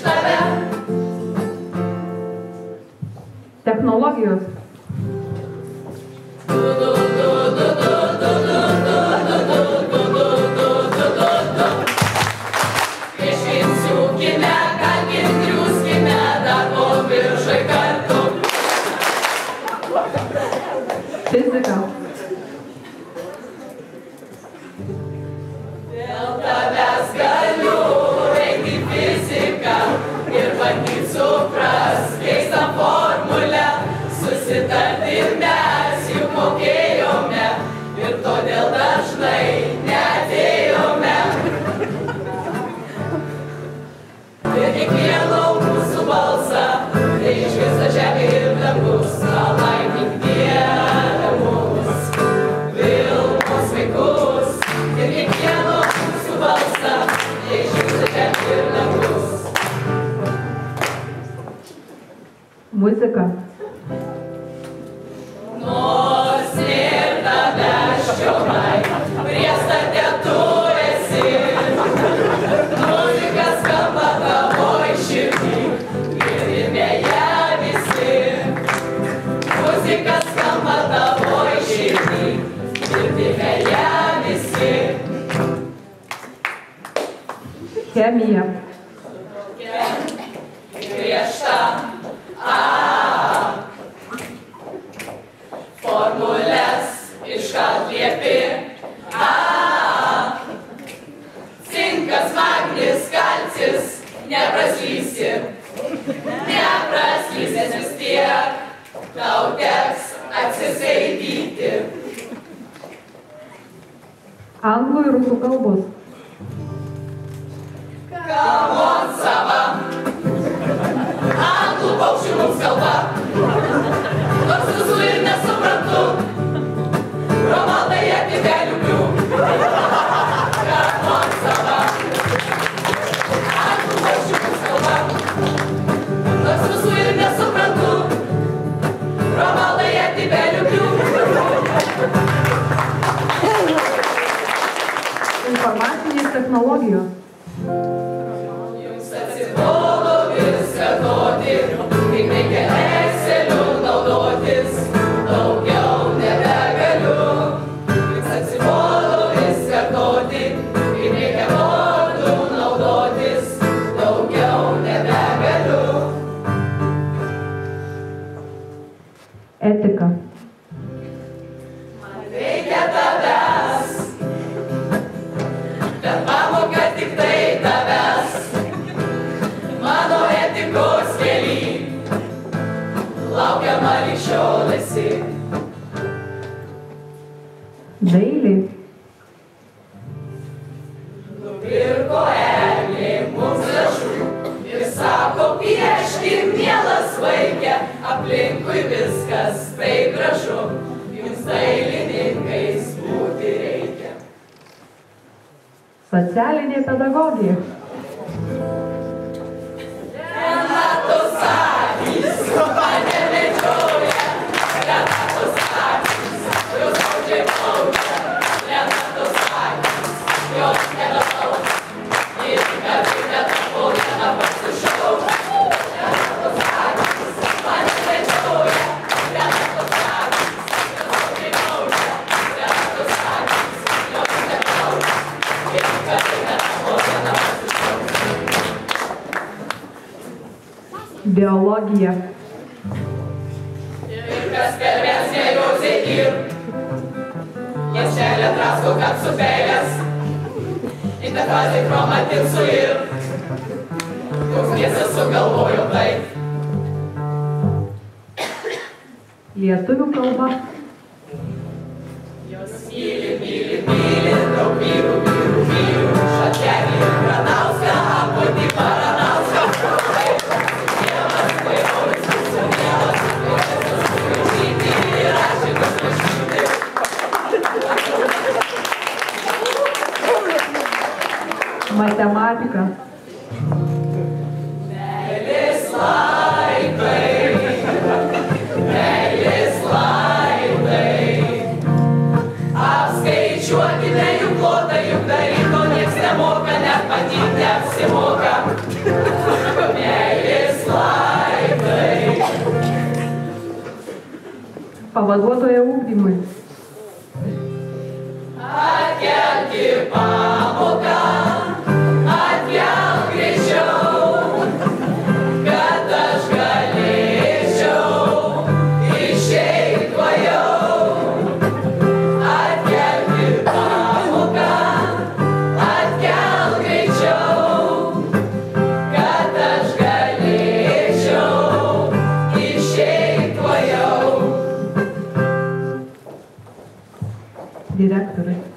tave. Technologijos. Išvinsiukime, kalkim, triuskime, darbo biržai kartu. Fizika. Dėl tavęs galiu eiti į fiziką ir bandyt supras keistą formulę. Susitarti mes juk mokėjome ir todėl dažnai neatėjome. Ir kiekvieno mūsų balsą tai išgirsta žemė ir dangus. Palaimink Dieve mus, vilmus vaikus. Ir kiekvieno mūsų balsą tai išgirsta žemė ir dangus. Muzika. Nors ir tavęs čionai, priestate tu esi. Muzika skamba tavoj širdį, girdime ją visi. Muzika skamba tavoj širdį, girdime ją visi. Chemija. Griežta formulės iškart liepi. Cinkas, magnis, kalcis, nepraslysi. Nepraslysęs vis tiek, tau teks atsiskaityti. Anglų ir rusų kalbos. Kamon sava, anglų paukščių mums kalba. Nors visų ir nesuprantu, Romualdai ją nebeliubiu. Kamon sava, anglų paukščių mums kalba. Nors visų ir nesuprantu, Romualdai ją nebeliubiu. Informacinės technologijos. Jums atsibodo viską duoti, kaip reikia Exceliu naudotis, daugiau nebegaliu. Jums atsibodo viską duoti, kaip reikia Wordu naudotis, daugiau nebegaliu. Etika. Man reikia tavęs, bet pamoka tik tai tavęs. Mano etikos kely laukiama lyg šiol esi. Dailė. Nupirko eglė mums gražu ir sako pieškit, mielas vaike, aplinkui viskas taip gražu, jums dailininkais būti reikia. Socialinė pedagogija. Renatos akys mane medžioja, Renatos akys, jos skaudžiai plaukia. Renatos akys, jos nebeplaukia, ir kartai netapo vieną pasišaukia. Renatos akys mane medžioja, Renatos akys, jos skaudžiai plaukia. Renatos akys, jos nebeplaukia, ir kartai netapo vieną pasišaukia. Biologija. Ir kas kalbės nejausiai ir Ląstelė drasko, kad supelės interfazai chromatinsu ir koks miestas sugalvojo taip. Lietuvių kalba. Jos myli, myli, myli, daug vyrų, vyrų, vyrų, Šatkelį, Granauską, Apotį, Baranauską. Dievas, Vairolis, mūsų Dievas, Vairolis, Vairožyti ir Rašikas rašyti. Matematika. Meilės laidai, meilės laidai. Apskaičiuokite jų plotą, juk daryto nieks nemoka, net matyti neapsimoka. Pavaduotoja ugdymui. Atkelk į pamoką, atkelk greičiau, kad aš galėčiau išeit tuojau. Atkelk į pamoką, atkelk greičiau, kad aš galėčiau išeit tuojau. Direktoriui.